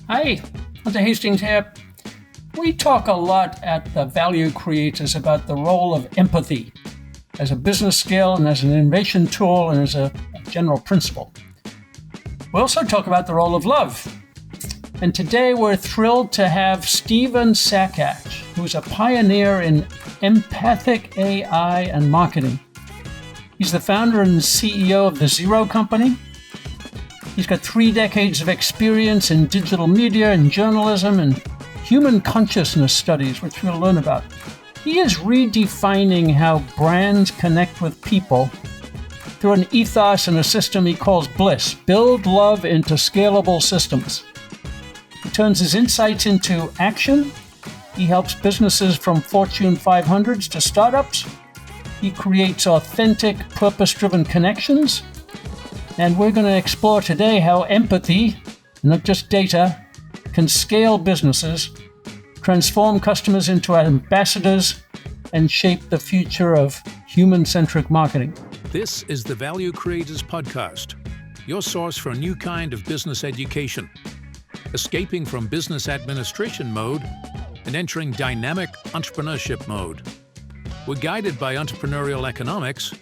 Hi, Hunter Hastings here. We talk a lot at the Value Creators about the role of empathy as a business skill and as an innovation tool and as a general principle. We also talk about the role of love. And today we're thrilled to have Stephen Sakach, who's a pioneer in empathic AI and marketing. He's the founder and CEO of the Zero Company. He's got 3 decades of experience in digital media and journalism and human consciousness studies, which we'll learn about. He is redefining how brands connect with people through an ethos and a system he calls BLISS, build love into scalable systems. He turns his insights into action. He helps businesses from Fortune 500s to startups. He creates authentic, purpose-driven connections. And we're going to explore today how empathy, not just data, can scale businesses, transform customers into ambassadors, and shape the future of human-centric marketing. This is the Value Creators Podcast, your source for a new kind of business education, escaping from business administration mode and entering dynamic entrepreneurship mode. We're guided by entrepreneurial economics,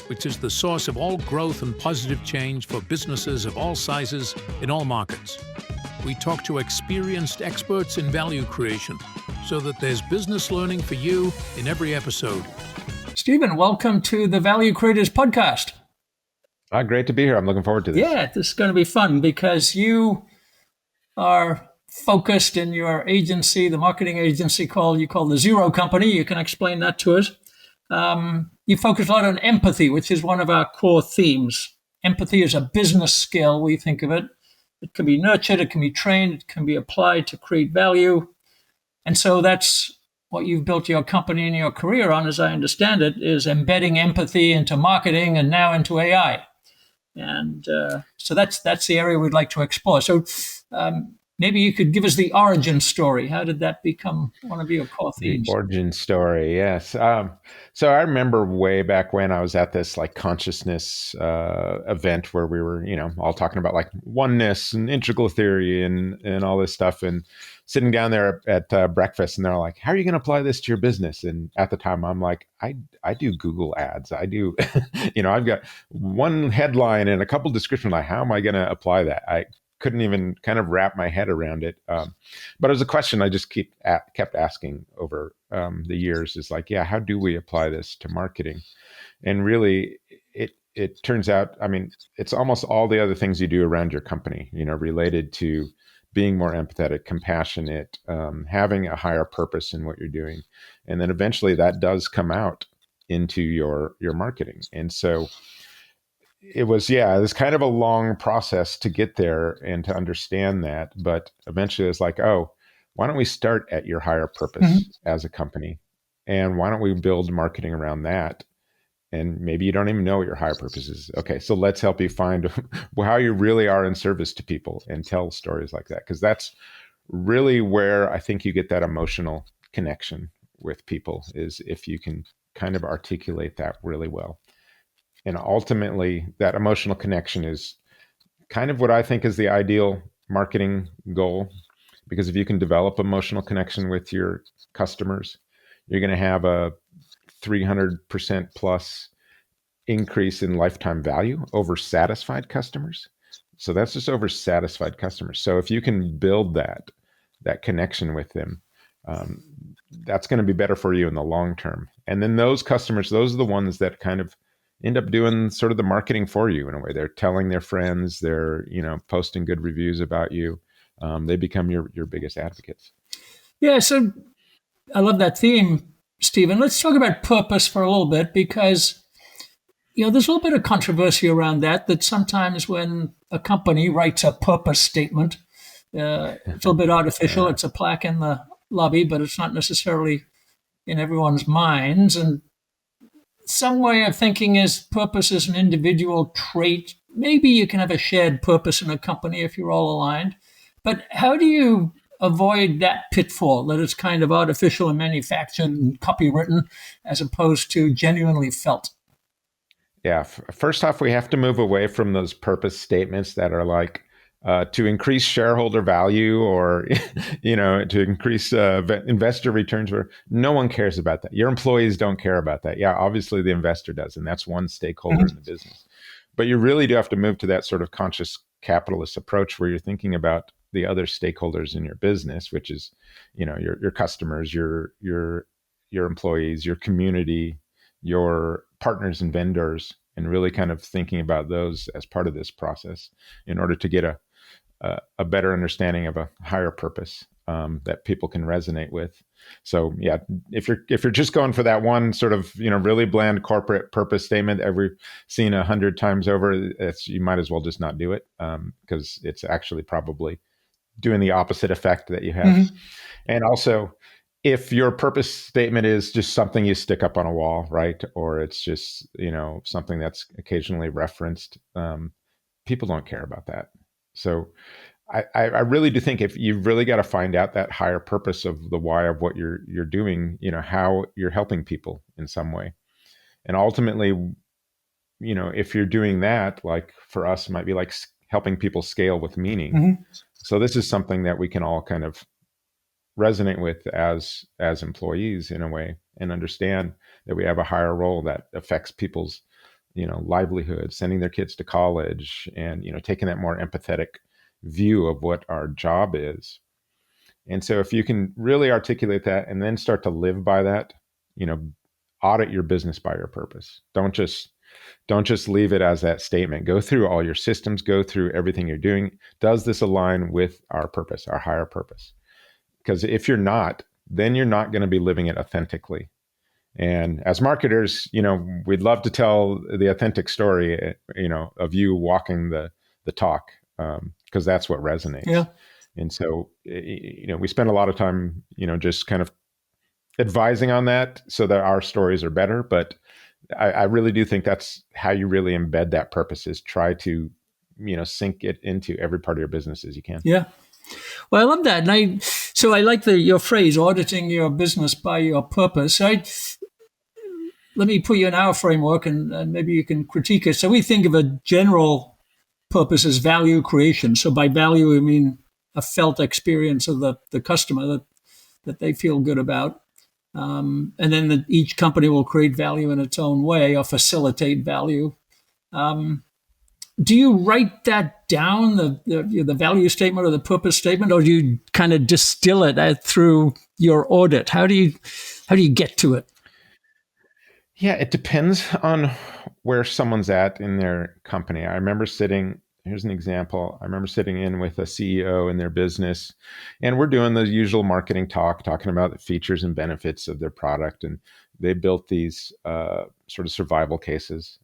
which is the source of all growth and positive change for businesses of all sizes in all markets. We talk to experienced experts in value creation so that there's business learning for you in every episode. Stephen, welcome to the Value Creators Podcast. Great to be here. I'm looking forward to this. Yeah, this is going to be fun because you are focused in your agency, the marketing agency you call the Zero Company. You can explain that to us. You focus a lot on empathy, which is one of our core themes. Empathy is a business skill, we think of it. It can be nurtured, it can be trained, it can be applied to create value. And so that's what you've built your company and your career on, as I understand it, is embedding empathy into marketing and now into AI. And so that's the area we'd like to explore. So maybe you could give us the origin story. How did that become one of your core themes? The origin story, yes. So I remember way back when I was at this consciousness event where we were, all talking about oneness and integral theory and all this stuff, and sitting down there at breakfast, and they're like, "How are you going to apply this to your business?" And at the time, I'm like, I do Google ads. I do, I've got one headline and a couple descriptions. How am I going to apply that? I couldn't even kind of wrap my head around it. But it was a question I just kept asking over the years is how do we apply this to marketing? And really, it turns out, it's almost all the other things you do around your company, related to being more empathetic, compassionate, having a higher purpose in what you're doing. And then eventually that does come out into your marketing. And so it was kind of a long process to get there and to understand that. But eventually it's why don't we start at your higher purpose as a company? And why don't we build marketing around that? And maybe you don't even know what your higher purpose is. Okay, so let's help you find how you really are in service to people and tell stories like that. Because that's really where I think you get that emotional connection with people, is if you can kind of articulate that really well. And ultimately, that emotional connection is kind of what I think is the ideal marketing goal. Because if you can develop emotional connection with your customers, you're going to have a 300% plus increase in lifetime value over satisfied customers. So that's just over satisfied customers. So if you can build that connection with them, that's going to be better for you in the long term. And then those customers, those are the ones that kind of end up doing sort of the marketing for you in a way. They're telling their friends, they're, posting good reviews about you. They become your biggest advocates. Yeah, so I love that theme, Stephen. Let's talk about purpose for a little bit, because there's a little bit of controversy around that sometimes when a company writes a purpose statement, it's a little bit artificial. Yeah. It's a plaque in the lobby, but it's not necessarily in everyone's minds. And some way of thinking is purpose is an individual trait. Maybe you can have a shared purpose in a company if you're all aligned. But how do you avoid that pitfall that it's kind of artificial and manufactured and copywritten as opposed to genuinely felt? Yeah. First off, we have to move away from those purpose statements that are to increase shareholder value or, to increase investor returns. No one cares about that. Your employees don't care about that. Yeah, obviously the investor does, and that's one stakeholder in the business. But you really do have to move to that sort of conscious capitalist approach where you're thinking about the other stakeholders in your business, which is, your customers, your employees, your community, your partners and vendors, and really kind of thinking about those as part of this process in order to get a better understanding of a higher purpose that people can resonate with. So yeah, if you're just going for that one sort of really bland corporate purpose statement that we've seen 100 times over, you might as well just not do it, because it's actually probably doing the opposite effect that you have. Mm-hmm. And also, if your purpose statement is just something you stick up on a wall, right, or it's just something that's occasionally referenced, people don't care about that. So I really do think if you've really got to find out that higher purpose of the why of what you're doing, how you're helping people in some way. And ultimately, if you're doing that, like for us, it might be like helping people scale with meaning. Mm-hmm. So this is something that we can all kind of resonate with as employees in a way, and understand that we have a higher role that affects people's livelihood, sending their kids to college, and taking that more empathetic view of what our job is. And so if you can really articulate that and then start to live by that, audit your business by your purpose. Don't just leave it as that statement. Go through all your systems, go through everything you're doing. Does this align with our purpose, our higher purpose? Because if you're not, then you're not going to be living it authentically. And as marketers, we'd love to tell the authentic story, of you walking the talk, because that's what resonates. Yeah. And so, we spend a lot of time, just kind of advising on that so that our stories are better. But I really do think that's how you really embed that purpose, is try to, sink it into every part of your business as you can. Yeah. Well, I love that. And so I like your phrase, auditing your business by your purpose. Let me put you in our framework, and maybe you can critique it. So we think of a general purpose as value creation. So by value, we mean a felt experience of the customer that they feel good about. And then each company will create value in its own way or facilitate value. Do you write that down, the value statement or the purpose statement, or do you kind of distill it through your audit? How do you get to it? Yeah, it depends on where someone's at in their company. Here's an example. I remember sitting in with a CEO in their business, and we're doing the usual marketing talking about the features and benefits of their product. And they built these sort of survival cases.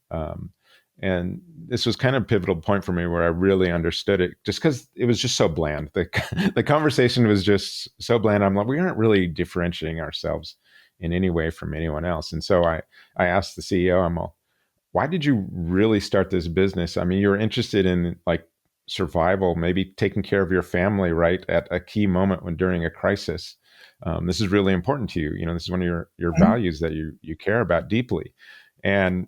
And this was kind of a pivotal point for me where I really understood it, just because it was just so bland. The conversation was just so bland. I'm like, we aren't really differentiating ourselves in any way from anyone else. And so I asked the CEO, I'm all, why did you really start this business? I mean, you're interested in like survival, maybe taking care of your family, right, at a key moment during a crisis. This is really important to you. This is one of your values that you care about deeply. And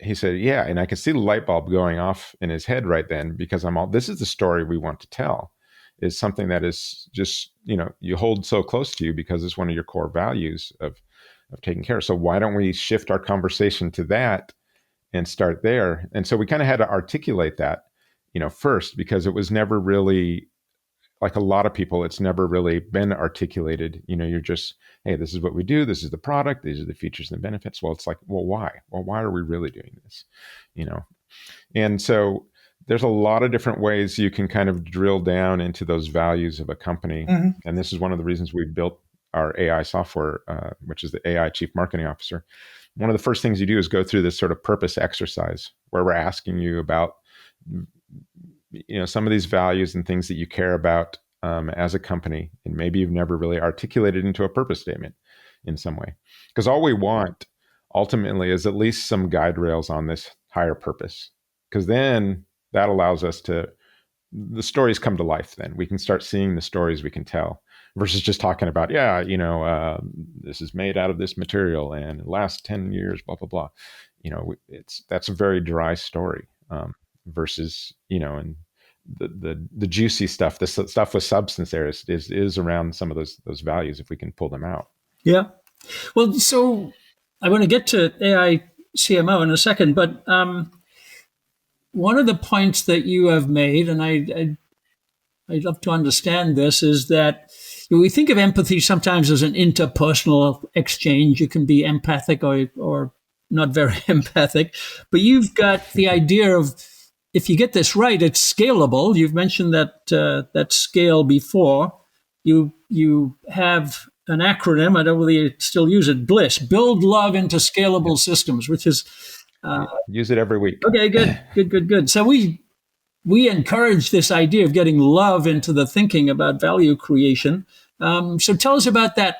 he said, yeah. And I could see the light bulb going off in his head right then, because this is the story we want to tell, is something that is just, you hold so close to you because it's one of your core values of taking care. So why don't we shift our conversation to that and start there? And so we kind of had to articulate that, first, because it was never really, like a lot of people, it's never really been articulated. You're just, hey, this is what we do. This is the product. These are the features and benefits. Well, it's like, well, why? Well, why are we really doing this? And so there's a lot of different ways you can kind of drill down into those values of a company. Mm-hmm. And this is one of the reasons we built our AI software, which is the AI Chief Marketing Officer. One of the first things you do is go through this sort of purpose exercise where we're asking you about, some of these values and things that you care about as a company, and maybe you've never really articulated into a purpose statement in some way. Because all we want ultimately is at least some guide rails on this higher purpose, because then that allows us the stories come to life. Then we can start seeing the stories we can tell, versus just talking about, this is made out of this material and it lasts 10 years, blah, blah, blah. That's a very dry story, versus, and the juicy stuff, the stuff with substance there is around some of those values if we can pull them out. Yeah. Well, so I want to get to aiCMO in a second, but one of the points that you have made, and I'd love to understand this, is that we think of empathy sometimes as an interpersonal exchange. You can be empathic or not very empathic, but you've got the idea of, if you get this right, it's scalable. You've mentioned that scale before. You have an acronym. I don't really still use it. BLISS, build love into scalable systems, which is use it every week. Okay, good. So we encourage this idea of getting love into the thinking about value creation. So tell us about that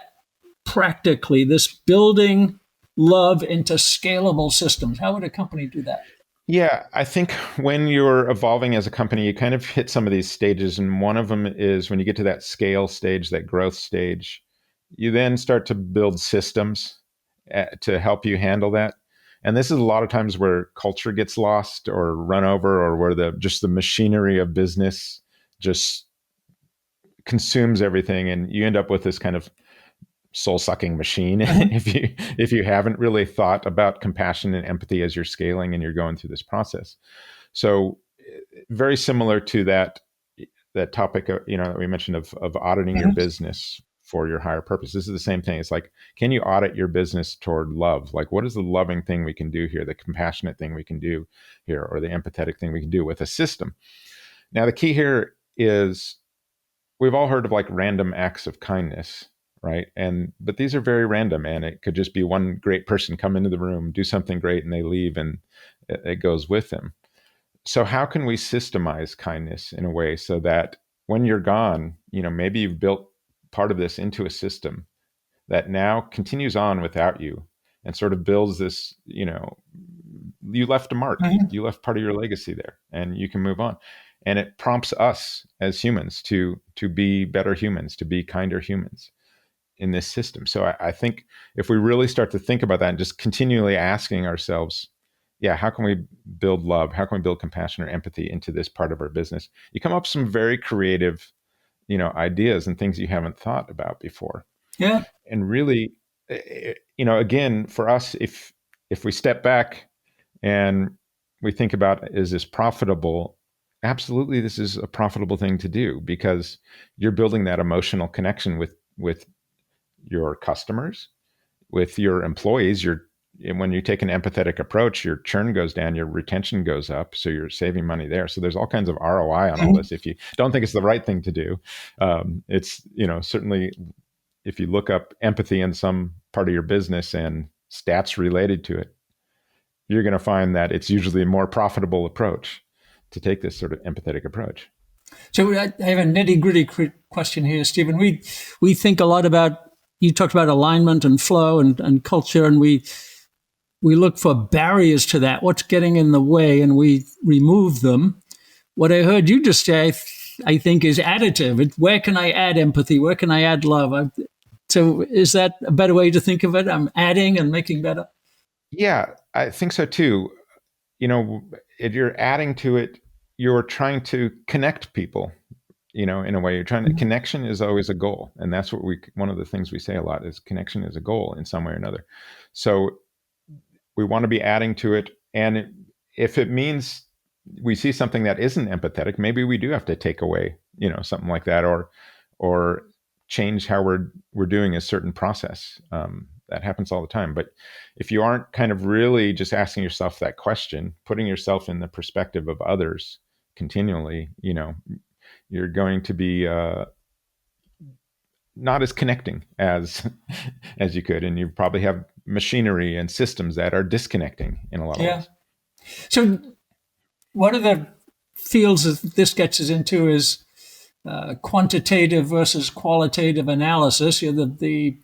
practically. This building love into scalable systems. How would a company do that? Yeah, I think when you're evolving as a company, you kind of hit some of these stages. And one of them is when you get to that scale stage, that growth stage, you then start to build systems to help you handle that. And this is a lot of times where culture gets lost or run over, or where the machinery of business just consumes everything. And you end up with this kind of soul-sucking machine if you haven't really thought about compassion and empathy as you're scaling and you're going through this process. So very similar to that topic that we mentioned of auditing your business for your higher purpose. This is the same thing. It's like, can you audit your business toward love? Like, what is the loving thing we can do here, the compassionate thing we can do here, or the empathetic thing we can do with a system? Now, the key here is, we've all heard of like random acts of kindness, right? But these are very random, and it could just be one great person come into the room, do something great, and they leave, and it goes with them. So how can we systemize kindness in a way so that when you're gone, maybe you've built part of this into a system that now continues on without you and sort of builds this, you left a mark, you left part of your legacy there, and you can move on. And it prompts us as humans to be better humans, to be kinder humans in this system. So I think if we really start to think about that and just continually asking ourselves, how can we build love? How can we build compassion or empathy into this part of our business? You come up with some very creative, ideas and things you haven't thought about before. Yeah. And really, again, for us, if we step back and we think about, is this profitable? Absolutely, this is a profitable thing to do, because you're building that emotional connection with your customers, with your employees. When you take an empathetic approach, your churn goes down, your retention goes up, so you're saving money there. So there's all kinds of ROI on all this. If you don't think it's the right thing to do, it's certainly, if you look up empathy in some part of your business and stats related to it, you're going to find that it's usually a more profitable approach to take this sort of empathetic approach. So I have a nitty-gritty question here, Stephen. We think a lot about, you talked about alignment and flow and culture, and we look for barriers to that, what's getting in the way, and we remove them. What I heard you just say, I think, is additive. Where can I add empathy? Where can I add love? So is that a better way to think of it? I'm adding and making better? Yeah, I think so too. If you're adding to it, you're trying to connect people, in a way. You're trying to, connection is always a goal. And that's one of the things we say a lot is connection is a goal in some way or another. So we want to be adding to it. And if it means we see something that isn't empathetic, maybe we do have to take away, something like that, or change how we're doing a certain process. That happens all the time. But if you aren't kind of really just asking yourself that question, putting yourself in the perspective of others continually, you're going to be not as connecting as you could, and you probably have machinery and systems that are disconnecting in a lot of ways. So one of the fields that this gets us into is quantitative versus qualitative analysis. The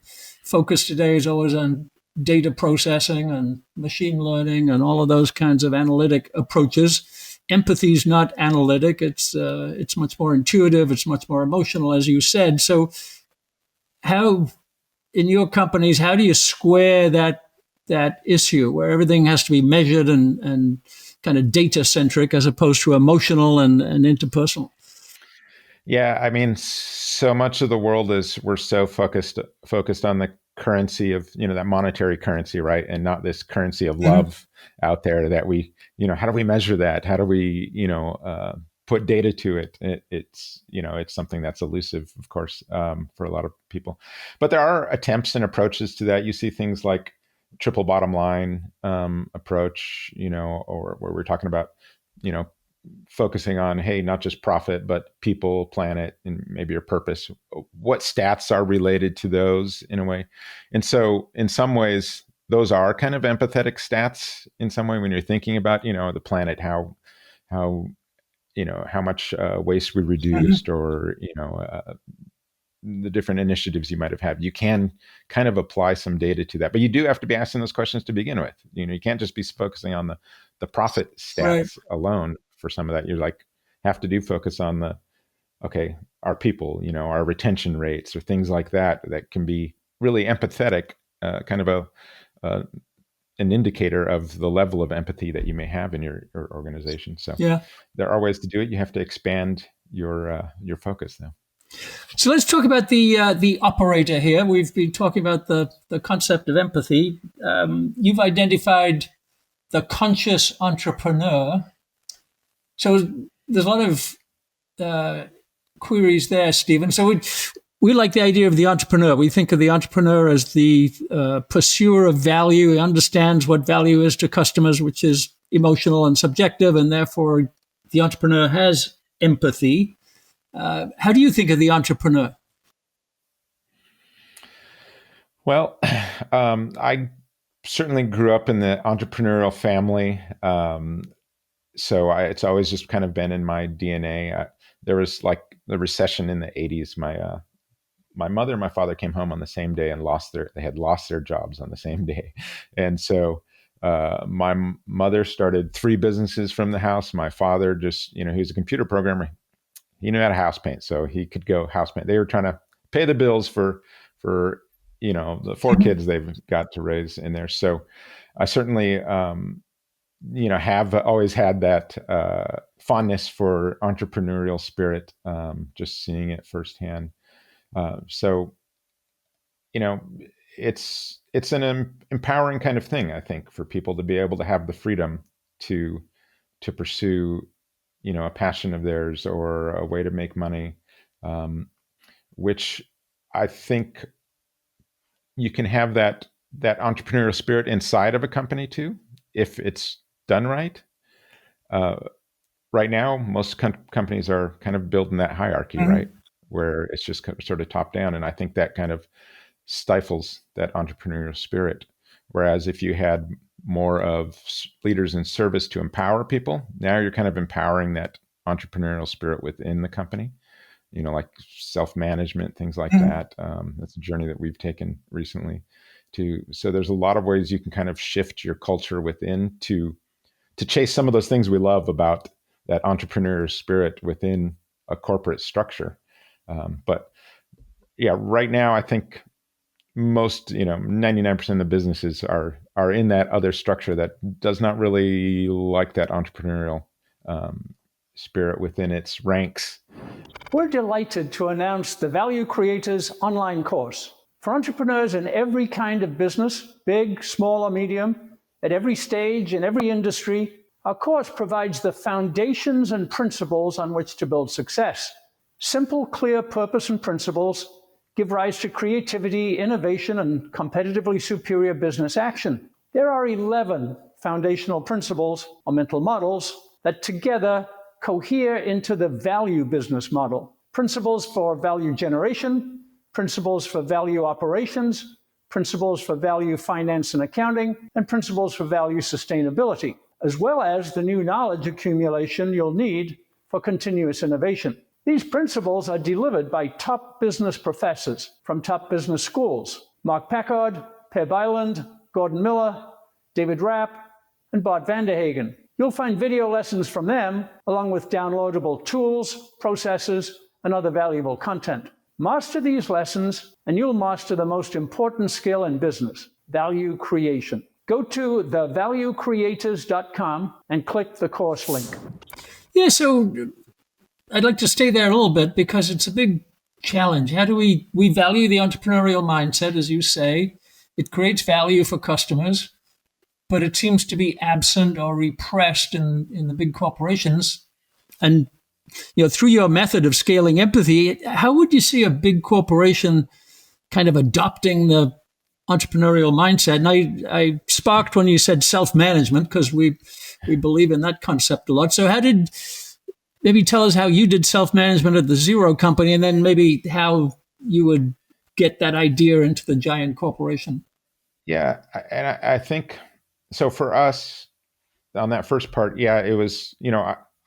focus today is always on data processing and machine learning and all of those kinds of analytic approaches. Empathy is not analytic. It's much more intuitive. It's much more emotional, as you said. So how, in your companies, how do you square that issue where everything has to be measured and kind of data centric as opposed to emotional and interpersonal. Yeah, I mean, so much of the world is we're so focused on the currency of, that monetary currency, right? And not this currency of love out there that we, how do we measure that? How do we, put data to it? It's something that's elusive, of course, for a lot of people. But there are attempts and approaches to that. You see things like triple bottom line approach, or where we're talking about, focusing on, hey, not just profit, but people, planet, and maybe your purpose. What stats are related to those in a way? And so in some ways, those are kind of empathetic stats in some way when you're thinking about, the planet, how much waste we reduced, or, the different initiatives you might have had. You can kind of apply some data to that, but you do have to be asking those questions to begin with. You can't just be focusing on the profit stats alone. For some of that, you have to focus on our people, our retention rates or things like that can be really empathetic, kind of an indicator of the level of empathy that you may have in your organization. So there are ways to do it. You have to expand your focus though. So let's talk about the operator here. We've been talking about the concept of empathy. You've identified the conscious entrepreneur. So there's a lot of queries there, Stephen. So we like the idea of the entrepreneur. We think of the entrepreneur as the pursuer of value. He understands what value is to customers, which is emotional and subjective, and therefore the entrepreneur has empathy. How do you think of the entrepreneur? Well, I certainly grew up in the entrepreneurial family. So it's always just kind of been in my DNA. There was like the recession in the 80s. My mother and my father came home on the same day and they had lost their jobs on the same day. And so my mother started 3 businesses from the house. My father just, he was a computer programmer. He knew how to house paint, so he could go house paint. They were trying to pay the bills for the 4 kids they've got to raise in there. So I certainly, have always had that fondness for entrepreneurial spirit, just seeing it firsthand. So, it's an empowering kind of thing, I think, for people to be able to have the freedom to pursue, a passion of theirs or a way to make money, which I think you can have that entrepreneurial spirit inside of a company too, if it's done right. Right now, most companies are kind of building that hierarchy, right? Where it's just sort of top down. And I think that kind of stifles that entrepreneurial spirit. Whereas if you had more of leaders in service to empower people, now you're kind of empowering that entrepreneurial spirit within the company, like self-management, things like that. That's a journey that we've taken recently too. So there's a lot of ways you can kind of shift your culture within to chase some of those things we love about that entrepreneurial spirit within a corporate structure. But yeah, right now, I think most, 99% of the businesses are in that other structure that does not really like that entrepreneurial spirit within its ranks. We're delighted to announce the Value Creators online course. For entrepreneurs in every kind of business, big, small, or medium, at every stage, in every industry, our course provides the foundations and principles on which to build success. Simple, clear purpose and principles give rise to creativity, innovation, and competitively superior business action. There are 11 foundational principles or mental models that together cohere into the value business model. Principles for value generation, principles for value operations, principles for value finance and accounting, and principles for value sustainability, as well as the new knowledge accumulation you'll need for continuous innovation. These principles are delivered by top business professors from top business schools: Mark Packard, Per Byland, Gordon Miller, David Rapp, and Bart Vanderhagen. You'll find video lessons from them, along with downloadable tools, processes, and other valuable content. Master these lessons, and you'll master the most important skill in business: value creation. go to thevaluecreators.com and click the course link. Yeah, so I'd like to stay there a little bit because it's a big challenge. How do we value the entrepreneurial mindset, as you say? It creates value for customers, but it seems to be absent or repressed in the big corporations. And through your method of scaling empathy, how would you see a big corporation kind of adopting the entrepreneurial mindset? And I sparked when you said self-management because we believe in that concept a lot. So maybe tell us how you did self-management at the Zero company, and then maybe how you would get that idea into the giant corporation. Yeah, and I think so. For us, on that first part, yeah, it was.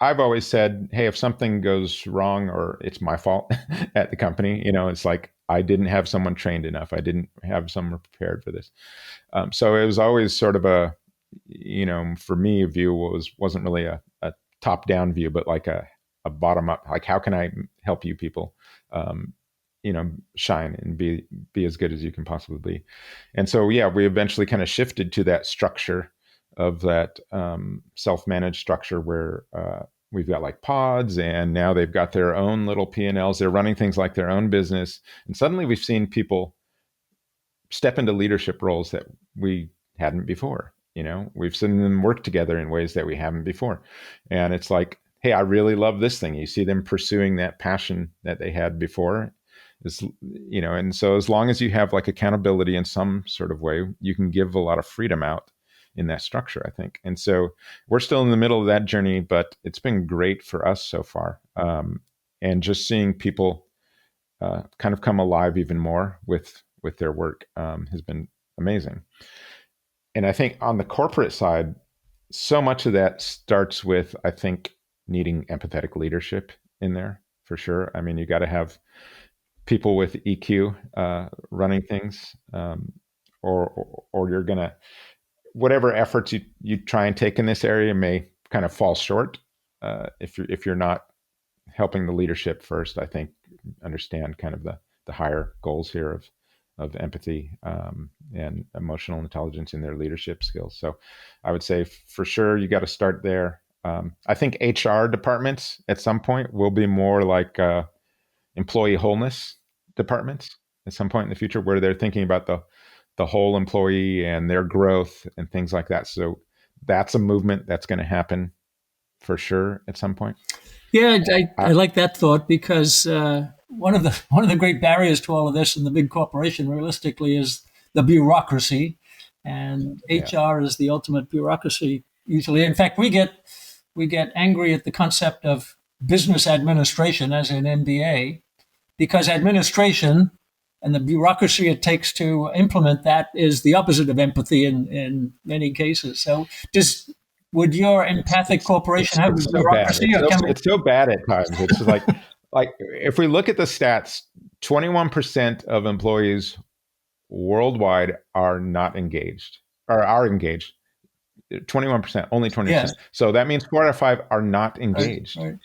I've always said, hey, if something goes wrong or it's my fault at the company, it's like I didn't have someone trained enough. I didn't have someone prepared for this. So it was always sort of a, for me, a view wasn't really a top-down view, but like a bottom-up. Like, how can I help you people, shine and be as good as you can possibly be? And so, yeah, we eventually kind of shifted to that structure of that self-managed structure where we've got like pods, and now they've got their own little P&Ls. They're running things like their own business. And suddenly we've seen people step into leadership roles that we hadn't before. We've seen them work together in ways that we haven't before. And it's like, hey, I really love this thing. You see them pursuing that passion that they had before. And so as long as you have like accountability in some sort of way, you can give a lot of freedom out in that structure, I think. And so we're still in the middle of that journey, but it's been great for us so far. And just seeing people kind of come alive even more with their work has been amazing. And I think on the corporate side, so much of that starts with, I think, needing empathetic leadership in there for sure. I mean, you got to have people with EQ running things, or you're gonna, whatever efforts you try and take in this area may kind of fall short if you're not helping the leadership first. I think understand kind of the higher goals here of empathy and emotional intelligence in their leadership skills. So I would say for sure you got to start there. I think HR departments at some point will be more like employee wholeness departments at some point in the future, where they're thinking about the whole employee and their growth and things like that. So that's a movement that's going to happen for sure at some point. Yeah, I like that thought because one of the great barriers to all of this in the big corporation, realistically, is the bureaucracy, and HR is the ultimate bureaucracy usually. In fact, we get angry at the concept of business administration as an MBA, because administration and the bureaucracy it takes to implement that is the opposite of empathy in many cases. So would your empathic corporation have bureaucracy? It's so bad at times. It's like if we look at the stats, 21% of employees worldwide are not engaged or are engaged. 21%, only 20%. Yes. So that means 4 out of 5 are not engaged. Right.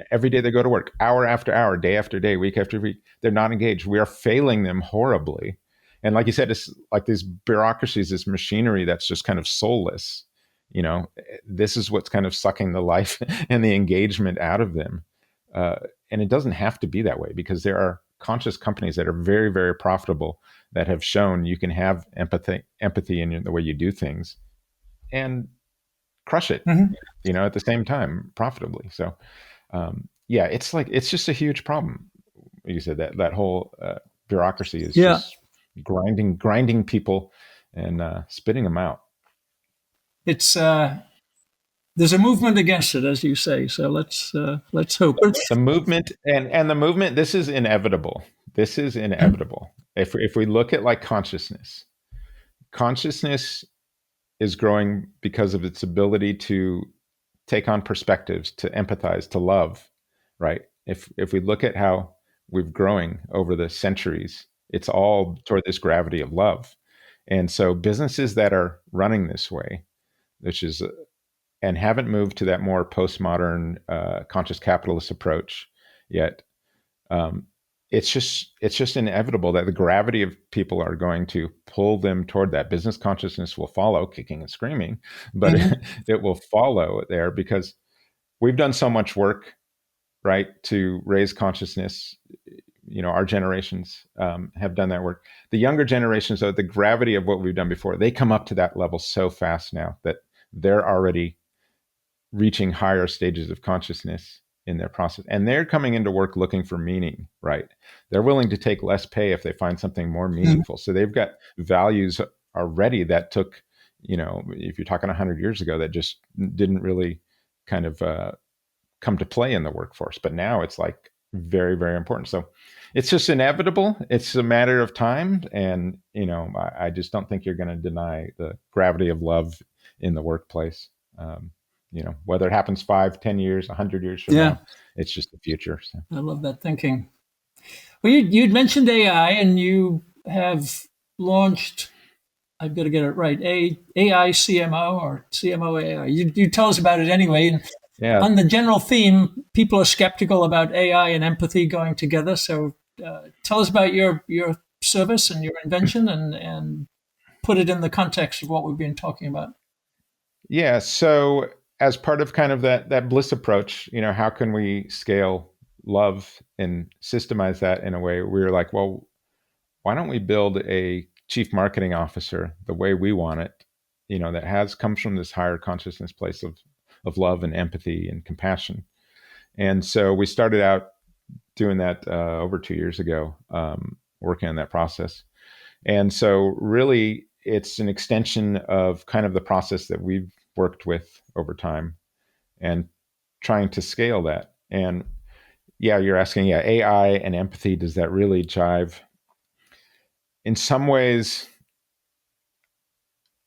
Every day they go to work, hour after hour, day after day, week after week, they're not engaged. We are failing them horribly. And like you said, it's like these bureaucracies, this machinery that's just kind of soulless. This is what's kind of sucking the life and the engagement out of them. And it doesn't have to be that way, because there are conscious companies that are very, very profitable that have shown you can have empathy in the way you do things and crush it, at the same time profitably. So, it's just a huge problem. You said that whole bureaucracy is just grinding people and spitting them out. It's there's a movement against it, as you say. So let's hope the movement and the movement. This is inevitable. If we look at like consciousness is growing because of its ability to take on perspectives, to empathize, to love, right? If we look at how we've growing over the centuries, it's all toward this gravity of love. And so businesses that are running this way, and haven't moved to that more postmodern conscious capitalist approach yet, it's just inevitable that the gravity of people are going to pull them toward that. Business consciousness will follow, kicking and screaming, but Mm-hmm. it will follow there because we've done so much work, right, to raise consciousness. Our generations have done that work. The younger generations, though, the gravity of what we've done before, they come up to that level so fast now that they're already reaching higher stages of consciousness in their process. And they're coming into work looking for meaning, right? They're willing to take less pay if they find something more meaningful. So they've got values already that took, if you're talking 100 years ago, that just didn't really kind of come to play in the workforce. But now it's like very, very important. So it's just inevitable. It's a matter of time. And, I just don't think you're going to deny the gravity of love in the workplace. Whether it happens 5, 10 years, 100 years from Yeah, now, it's just the future. So. I love that thinking. Well, you'd mentioned AI, and you have launched, I've got to get it right, aiCMO or CMO AI. You tell us about it anyway. And Yeah. on the general theme, people are skeptical about AI and empathy going together. So tell us about your service and your invention, and put it in the context of what we've been talking about. Yeah. So as part of kind of that BLISS approach, how can we scale love and systemize that in a way? We were like, well, why don't we build a chief marketing officer the way we want it, that comes from this higher consciousness place of love and empathy and compassion. And so we started out doing that over 2 years ago, working on that process. And so really it's an extension of kind of the process that we've worked with over time and trying to scale that. And yeah, you're asking, AI and empathy, does that really jive? In some ways,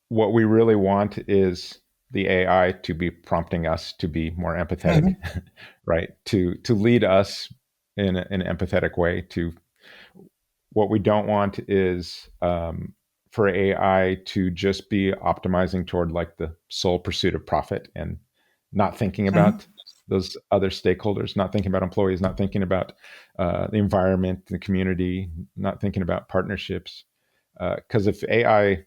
what we really want is the AI to be prompting us to be more empathetic, right? To lead us in an empathetic way. To what we don't want is for AI to just be optimizing toward like the sole pursuit of profit and not thinking about those other stakeholders, not thinking about employees, not thinking about the environment, the community, not thinking about partnerships. Because if AI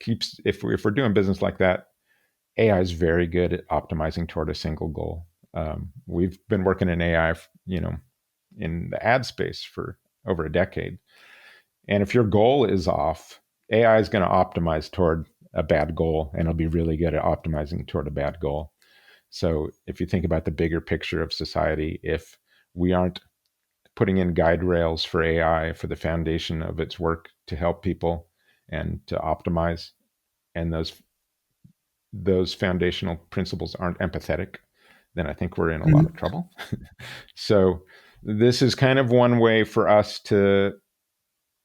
if we're doing business like that, AI is very good at optimizing toward a single goal. We've been working in AI, in the ad space for over a decade. And if your goal is off, AI is going to optimize toward a bad goal, and it'll be really good at optimizing toward a bad goal. So if you think about the bigger picture of society, if we aren't putting in guide rails for AI for the foundation of its work to help people and to optimize, and those foundational principles aren't empathetic, then I think we're in a lot of trouble. So this is kind of one way for us to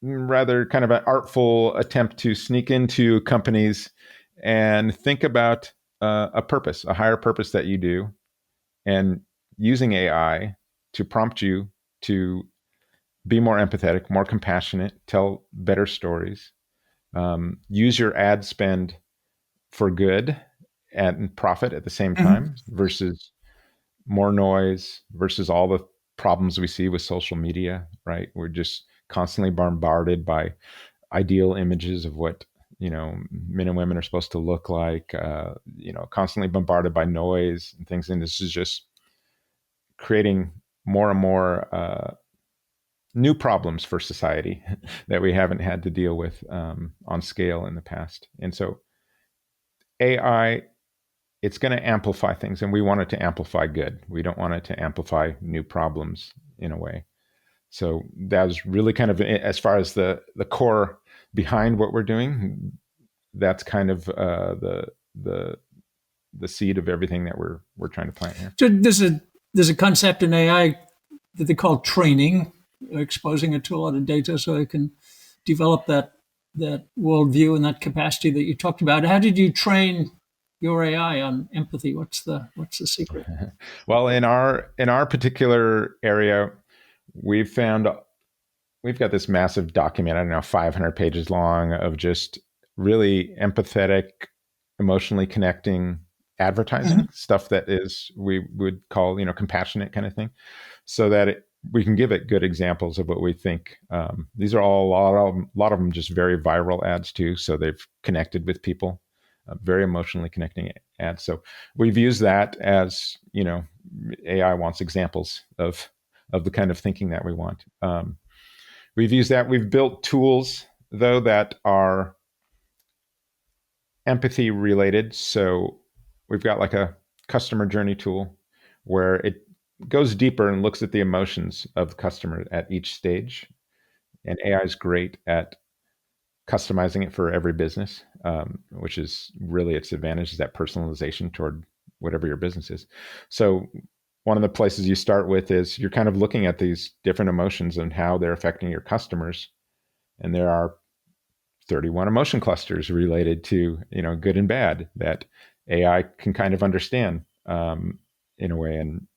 rather kind of an artful attempt to sneak into companies and think about a purpose, a higher purpose that you do, and using AI to prompt you to be more empathetic, more compassionate, tell better stories, use your ad spend for good and profit at the same time versus more noise, versus all the problems we see with social media, right? We're just constantly bombarded by ideal images of what, men and women are supposed to look like, constantly bombarded by noise and things. And this is just creating more and more new problems for society that we haven't had to deal with on scale in the past. And so AI, it's going to amplify things, and we want it to amplify good. We don't want it to amplify new problems in a way. So that was really kind of, as far as the core behind what we're doing, that's kind of the seed of everything that we're trying to plant here. So there's a concept in AI that they call training, exposing it to a lot of data so it can develop that worldview and that capacity that you talked about. How did you train your AI on empathy? What's the secret? Well, in our particular area, we've got this massive document, I don't know, 500 pages long, of just really empathetic, emotionally connecting advertising, stuff that is, we would call, compassionate kind of thing, so that we can give it good examples of what we think. These are all a lot of them just very viral ads too. So they've connected with people, very emotionally connecting ads. So we've used that as, AI wants examples of the kind of thinking that we want. We've used that. We've built tools though that are empathy related. So we've got like a customer journey tool where it goes deeper and looks at the emotions of the customer at each stage. And AI is great at customizing it for every business, which is really its advantage, is that personalization toward whatever your business is. So one of the places you start with is you're kind of looking at these different emotions and how they're affecting your customers. And there are 31 emotion clusters related to, good and bad that AI can kind of understand in a way. And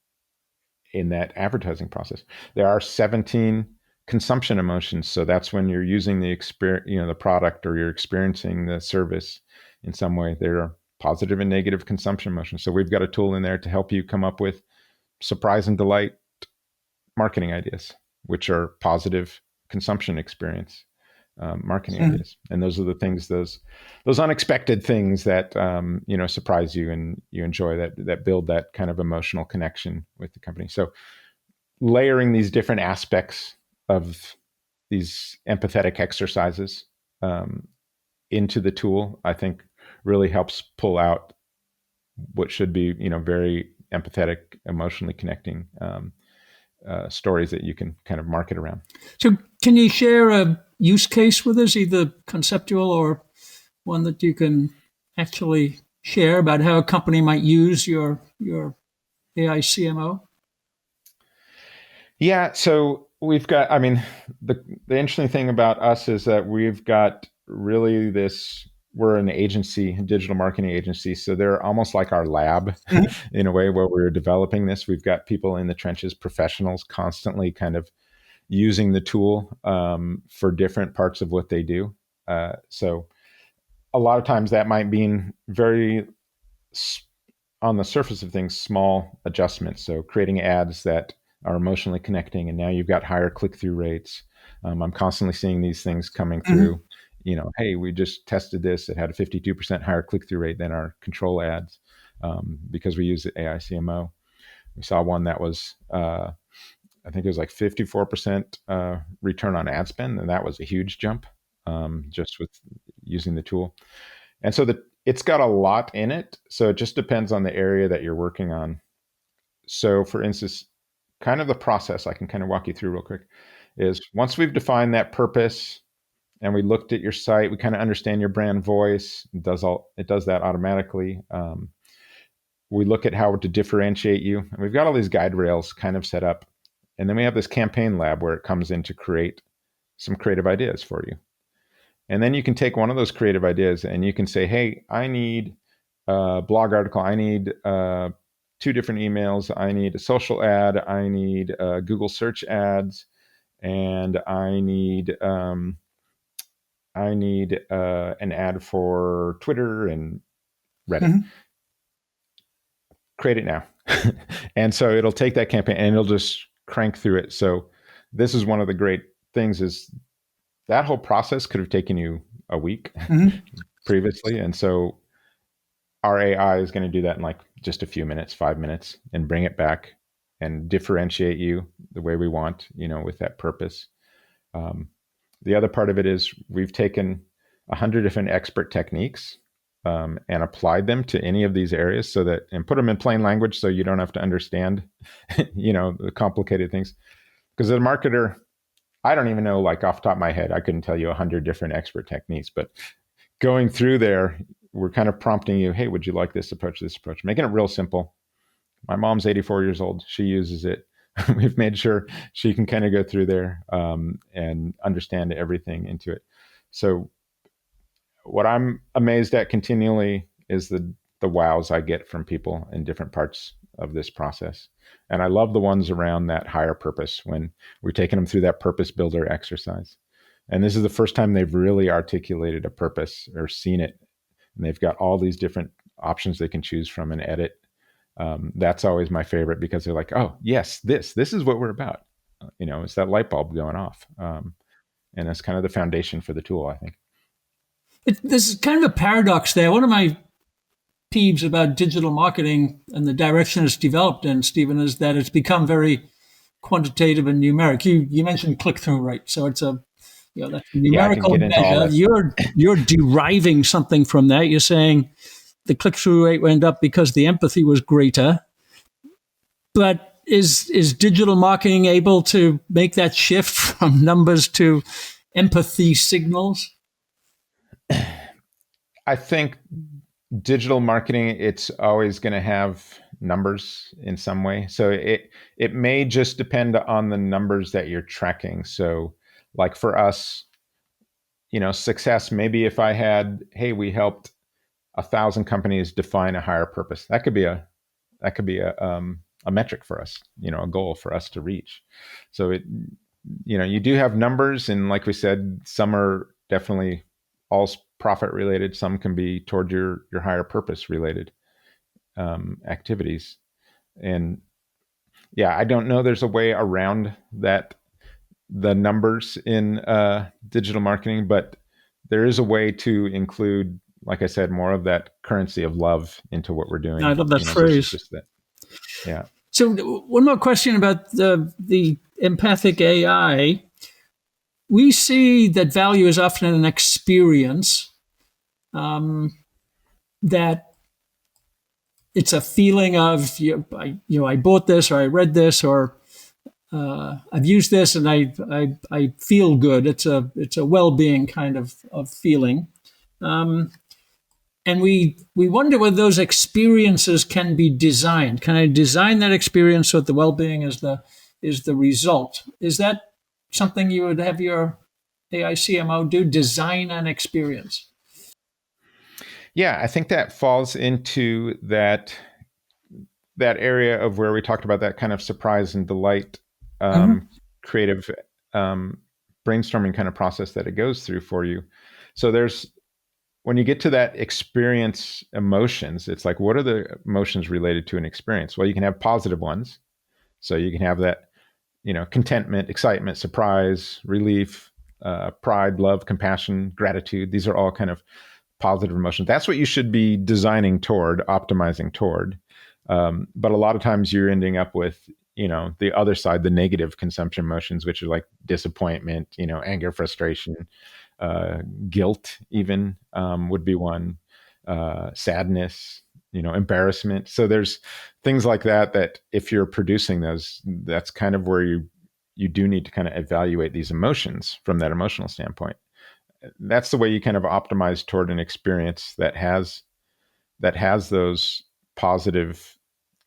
in that advertising process, there are 17 consumption emotions. So that's when you're using the the product, or you're experiencing the service in some way. There are positive and negative consumption emotions. So we've got a tool in there to help you come up with surprise and delight marketing ideas, which are positive consumption experience marketing ideas. And those are the things, those unexpected things that surprise you and you enjoy, that build that kind of emotional connection with the company. So layering these different aspects of these empathetic exercises into the tool, I think really helps pull out what should be, very empathetic, emotionally connecting stories that you can kind of market around. So can you share a use case with us, either conceptual or one that you can actually share about how a company might use your aiCMO? Yeah, so we've got, the interesting thing about us is that we've got really we're an agency, a digital marketing agency. So they're almost like our lab in a way where we're developing this. We've got people in the trenches, professionals, constantly kind of using the tool for different parts of what they do. So a lot of times that might mean very, on the surface of things, small adjustments. So creating ads that are emotionally connecting, and now you've got higher click-through rates. I'm constantly seeing these things coming through. Hey, we just tested this. It had a 52% higher click-through rate than our control ads because we use the aiCMO. We saw one that was, I think it was like 54% return on ad spend, and that was a huge jump just with using the tool. And so it's got a lot in it. So it just depends on the area that you're working on. So for instance, kind of the process I can kind of walk you through real quick is, once we've defined that purpose and we looked at your site, we kind of understand your brand voice. It does that automatically. We look at how to differentiate you. And we've got all these guide rails kind of set up. And then we have this campaign lab where it comes in to create some creative ideas for you. And then you can take one of those creative ideas and you can say, hey, I need a blog article. I need 2 different emails. I need a social ad. I need Google search ads. And I need an ad for Twitter and Reddit. Create it now. And so it'll take that campaign and it'll just crank through it. So this is one of the great things, is that whole process could have taken you a week previously. And so our AI is going to do that in like just a few minutes, 5 minutes, and bring it back and differentiate you the way we want, with that purpose. The other part of it is we've taken 100 different expert techniques and applied them to any of these areas, and put them in plain language so you don't have to understand, the complicated things. Because as a marketer, I don't even know, like off the top of my head, I couldn't tell you 100 different expert techniques, but going through there, we're kind of prompting you, hey, would you like this approach, making it real simple. My mom's 84 years old. She uses it. We've made sure she can kind of go through there and understand everything into it. So what I'm amazed at continually is the wows I get from people in different parts of this process. And I love the ones around that higher purpose, when we're taking them through that purpose builder exercise. And this is the first time they've really articulated a purpose or seen it. And they've got all these different options they can choose from and edit. That's always my favorite, because they're like, oh, yes, this is what we're about. is that light bulb going off? And that's kind of the foundation for the tool, I think. There's kind of a paradox there. One of my peeves about digital marketing and the direction it's developed in, Stephen, is that it's become very quantitative and numeric. You mentioned click-through rate, so it's that's a Yeah, I can numerical get into all measure. that. You're deriving something from that. You're saying the click-through rate went up because the empathy was greater. But is digital marketing able to make that shift from numbers to empathy signals? I think digital marketing, it's always going to have numbers in some way. So it may just depend on the numbers that you're tracking. So like for us, success, maybe if I had, hey, we helped 1,000 companies define a higher purpose, that could be a metric for us, a goal for us to reach. So you do have numbers, and like we said, some are definitely all profit related. Some can be toward your higher purpose related activities. And yeah, I don't know there's a way around that, the numbers in digital marketing, but there is a way to include, like I said, more of that currency of love into what we're doing. I love that Versus phrase. just that. Yeah. So one more question about the empathic AI. We see that value is often an experience, that it's a feeling of, I bought this, or I read this, or I've used this, and I feel good. It's a well-being kind of feeling. And we wonder whether those experiences can be designed. Can I design that experience so that the well-being is the result? Is that something you would have your aiCMO do? Design an experience? Yeah, I think that falls into that area of where we talked about that kind of surprise and delight, creative brainstorming kind of process that it goes through for you. So when you get to that experience emotions, it's like, what are the emotions related to an experience? Well, you can have positive ones. So you can have that, contentment, excitement, surprise, relief, pride, love, compassion, gratitude. These are all kind of positive emotions. That's what you should be designing toward, optimizing toward. But a lot of times you're ending up with, the other side, the negative consumption emotions, which are like disappointment, anger, frustration, guilt even would be one, sadness, embarrassment. So there's things like that if you're producing those, that's kind of where you do need to kind of evaluate these emotions from that emotional standpoint. That's the way you kind of optimize toward an experience that has those positive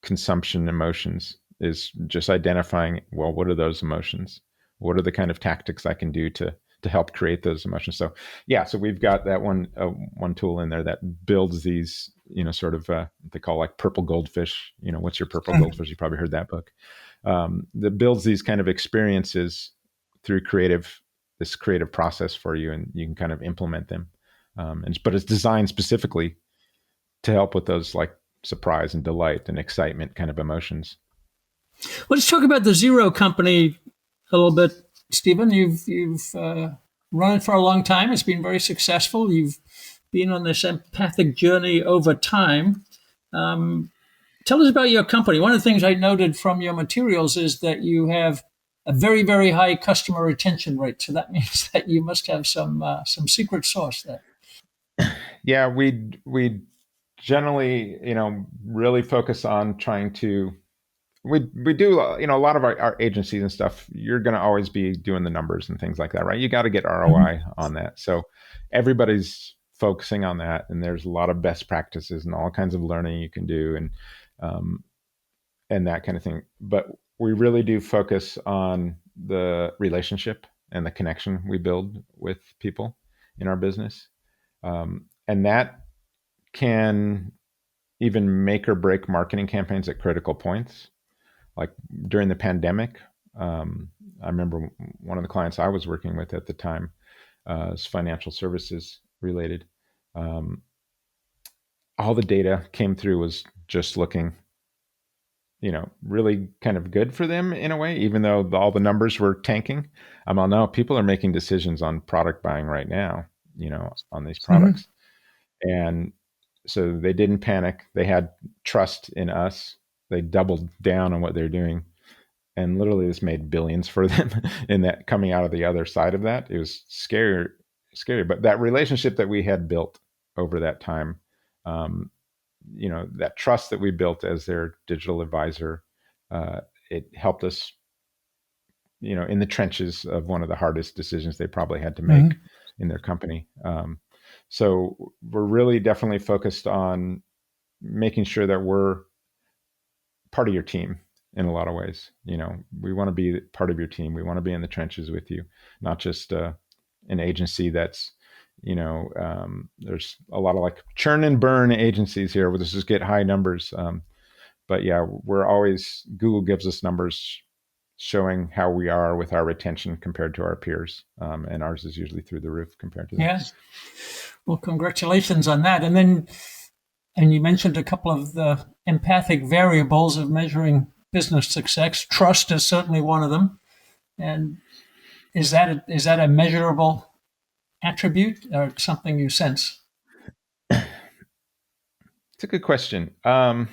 consumption emotions, is just identifying, well, what are those emotions? What are the kind of tactics I can do to help create those emotions? So yeah, so we've got that one tool in there that builds these, sort of they call like purple goldfish. What's your purple goldfish? You probably heard that book. That builds these kind of experiences through this creative process for you, and you can kind of implement them. But it's designed specifically to help with those like surprise and delight and excitement kind of emotions. Well, let's talk about the Zero Company a little bit, Stephen. You've run it for a long time. It's been very successful. You've been on this empathic journey over time. Tell us about your company. One of the things I noted from your materials is that you have a very, very high customer retention rate. So that means that you must have some secret sauce there. Yeah, we generally, really focus on trying to. We do, a lot of our agencies and stuff. You're going to always be doing the numbers and things like that, right? You got to get ROI on that. So everybody's focusing on that, and there's a lot of best practices and all kinds of learning you can do, and that kind of thing. But we really do focus on the relationship and the connection we build with people in our business. And that can even make or break marketing campaigns at critical points. Like during the pandemic, I remember one of the clients I was working with at the time was financial services related. All the data came through was just looking really kind of good for them in a way, even though all the numbers were tanking. Well, no, people are making decisions on product buying right now, on these Mhm. products. And so they didn't panic. They had trust in us. They doubled down on what they're doing. And literally this made billions for them in that, coming out of the other side of that. It was scary. But that relationship that we had built over that time, um, that trust that we built as their digital advisor, it helped us, in the trenches of one of the hardest decisions they probably had to make Mhm. in their company. So we're really definitely focused on making sure that we're part of your team in a lot of ways. We want to be part of your team. We want to be in the trenches with you, not just an agency that's, there's a lot of like churn and burn agencies here where this just get high numbers. But yeah, Google gives us numbers showing how we are with our retention compared to our peers. And ours is usually through the roof compared to them. Yes. Well, congratulations on that. And you mentioned a couple of the empathic variables of measuring business success. Trust is certainly one of them. And is that a measurable attribute or something you sense? It's a good question. I'm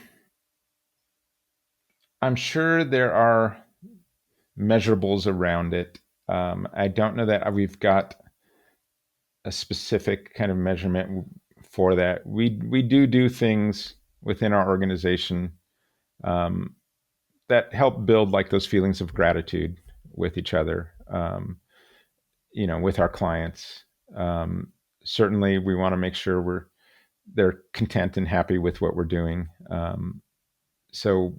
sure there are measurables around it. I don't know that we've got a specific kind of measurement for that. We do things within our organization um, that help build like those feelings of gratitude with each other, with our clients. Certainly, we want to make sure they're content and happy with what we're doing. So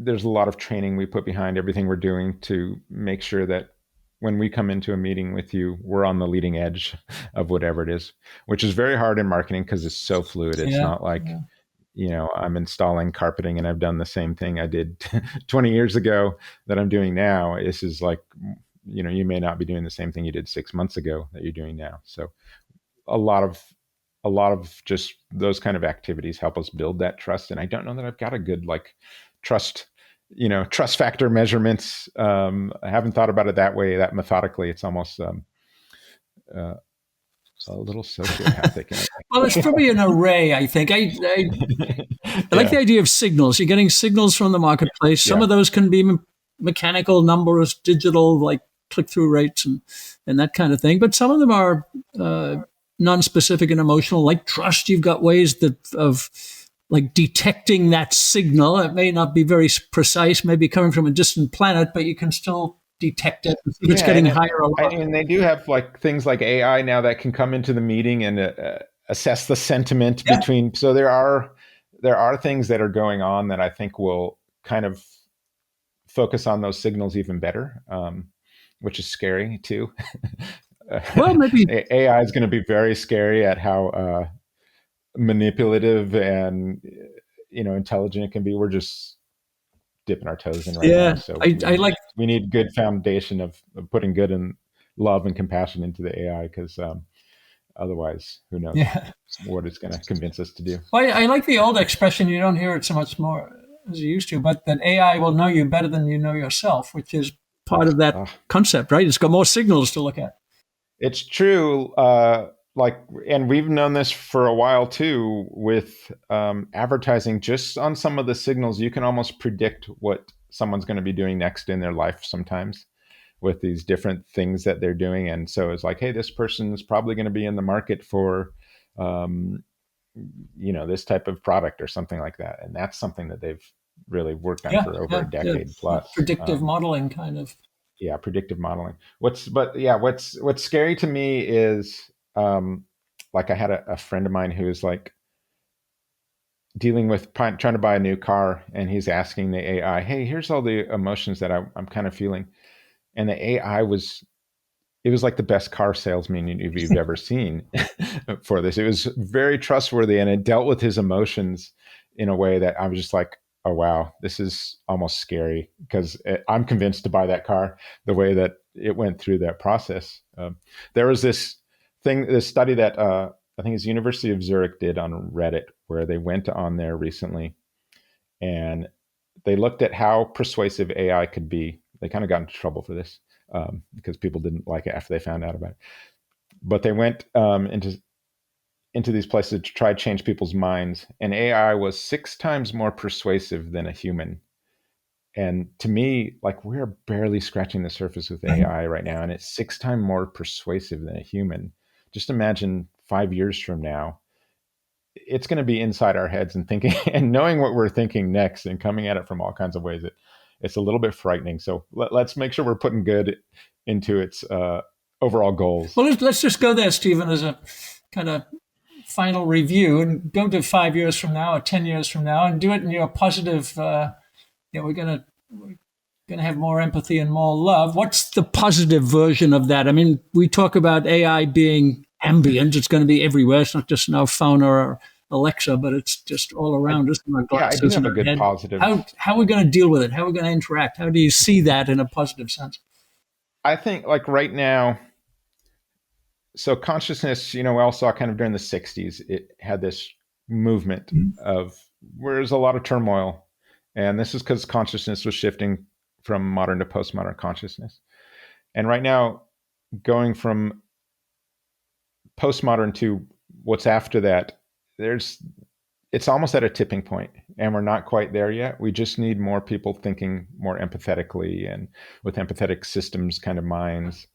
there's a lot of training we put behind everything we're doing to make sure that when we come into a meeting with you, we're on the leading edge of whatever it is, which is very hard in marketing because it's so fluid. It's Yeah. not like, Yeah. I'm installing carpeting and I've done the same thing I did 20 years ago that I'm doing now. This is like, you may not be doing the same thing you did 6 months ago that you're doing now. So a lot of just those kind of activities help us build that trust. And I don't know that I've got a good like trust factor measurements. I haven't thought about it that way, that methodically. It's almost uh, a little sociopathic in Well, it's probably an array, I think. a way. I like Yeah, the idea of signals. You're getting signals from the marketplace. Some yeah, of those can be mechanical, numbers, digital, like click-through rates and that kind of thing. But some of them are uh, non-specific and emotional, like trust. You've got ways of like detecting that signal. It may not be very precise, maybe coming from a distant planet, but you can still detect it. It's yeah. getting higher alarm. And they do have like things like AI now that can come into the meeting and assess the sentiment Yeah. between. So there are things that are going on that I think will kind of focus on those signals even better, which is scary too. Well, maybe. AI is going to be very scary at how manipulative and intelligent it can be. We're just dipping our toes in right now, Yeah. so I like. we need good foundation of putting good and love and compassion into the AI because otherwise, who knows Yeah. what it's going to convince us to do. Well, I like the old expression. You don't hear it so much more as you used to, but that AI will know you better than you know yourself, which is part of that Uh, concept, right? It's got more signals to look at. It's true. And we've known this for a while too with advertising. Just on some of the signals, you can almost predict what someone's going to be doing next in their life sometimes with these different things that they're doing. And so it's like, hey, this person is probably going to be in the market for, um, this type of product or something like that. And that's something that they've really worked on Yeah, for over yeah, a yeah. decade plus. Predictive modeling, kind of. Yeah, predictive modeling. What's scary to me is like I had a friend of mine who is like dealing with trying to buy a new car, and he's asking the AI, hey, here's all the emotions that I'm kind of feeling. And the AI it was like the best car salesman you've ever seen for this. It was very trustworthy, and it dealt with his emotions in a way that I was just like, oh wow, this is almost scary because I'm convinced to buy that car the way that it went through that process. There was this study that I think it's University of Zurich did on Reddit, where they went on there recently, and they looked at how persuasive AI could be. They kind of got into trouble for this because people didn't like it after they found out about it. But they went into these places to try to change people's minds, and AI was 6 times more persuasive than a human. And to me, like, we're barely scratching the surface with AI right now, and it's 6 times more persuasive than a human. Just imagine 5 years from now, it's going to be inside our heads and thinking and knowing what we're thinking next and coming at it from all kinds of ways. It's a little bit frightening. So let's make sure we're putting good into its overall goals. Well, let's just go there, Stephen, as a kind of final review, and go to 5 years from now or 10 years from now and do it in your positive, we're going to have more empathy and more love. What's the positive version of that? I mean, we talk about AI being ambient. It's going to be everywhere. It's not just in our phone or Alexa, but it's just all around us. I do have a good positive. How are we going to deal with it? How are we going to interact? How do you see that in a positive sense? I think, like, right now, so consciousness, we all saw kind of during the 60s, it had this movement of where there's a lot of turmoil. And this is because consciousness was shifting from modern to postmodern consciousness. And right now, going from postmodern to what's after that, it's almost at a tipping point, and we're not quite there yet. We just need more people thinking more empathetically and with empathetic systems kind of minds.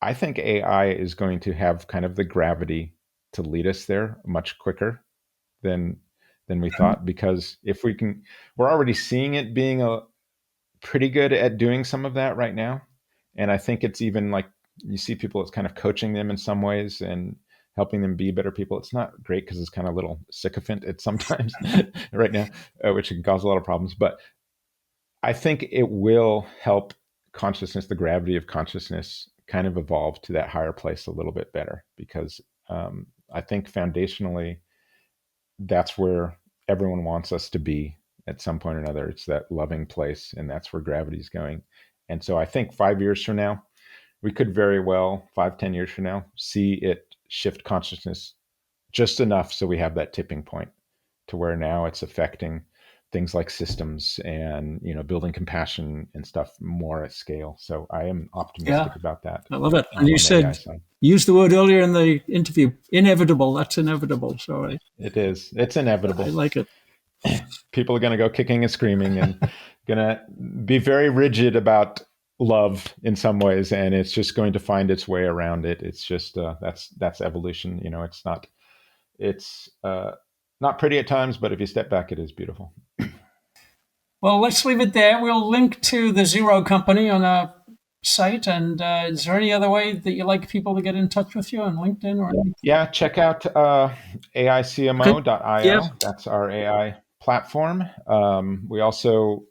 I think AI is going to have kind of the gravity to lead us there much quicker than we thought, because if we're already seeing it being pretty good at doing some of that right now. And I think it's even like, you see people, it's kind of coaching them in some ways and helping them be better people. It's not great because it's kind of a little sycophant at sometimes right now, which can cause a lot of problems. But I think it will help consciousness, the gravity of consciousness, kind of evolve to that higher place a little bit better, because I think foundationally, that's where everyone wants us to be at some point or another. It's that loving place, and that's where gravity is going. And so I think 5 years from now, we could very well, 5-10 years from now, see it shift consciousness just enough so we have that tipping point to where now it's affecting things like systems and, building compassion and stuff more at scale. So I am optimistic about that. I love it. And you said, use the word earlier in the interview, inevitable. That's inevitable. So it is. It's inevitable. I like it. People are going to go kicking and screaming and going to be very rigid about love in some ways, and it's just going to find its way around it. It's just that's evolution. It's not pretty at times, but if you step back, it is beautiful. Well, let's leave it there. We'll link to the Zero Company on our site. And is there any other way that you like people to get in touch with you on LinkedIn or anything? Yeah, check out aiCMO.io. Yeah. That's our AI platform. We also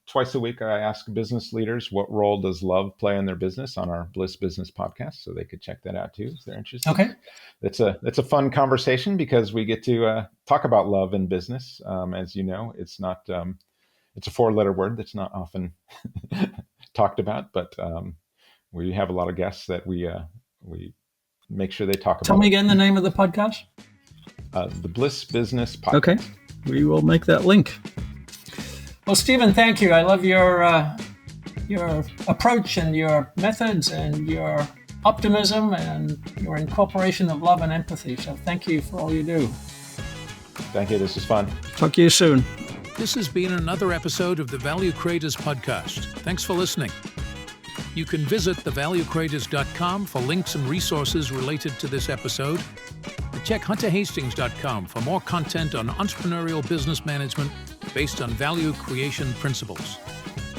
twice a week, I ask business leaders, what role does love play in their business, on our BLISS business podcast. So they could check that out too, if they're interested. Okay. It's a fun conversation because we get to talk about love in business. As you know, it's not, it's a 4-letter word that's not often talked about, but we have a lot of guests that we make sure they talk about. Tell me again the name of the podcast. The BLISS business podcast. Okay. We will make that link. Well, Stephen, thank you. I love your approach and your methods and your optimism and your incorporation of love and empathy. So thank you for all you do. Thank you. This was fun. Talk to you soon. This has been another episode of the Value Creators Podcast. Thanks for listening. You can visit thevaluecreators.com for links and resources related to this episode. And check hunterhastings.com for more content on entrepreneurial business management based on value creation principles.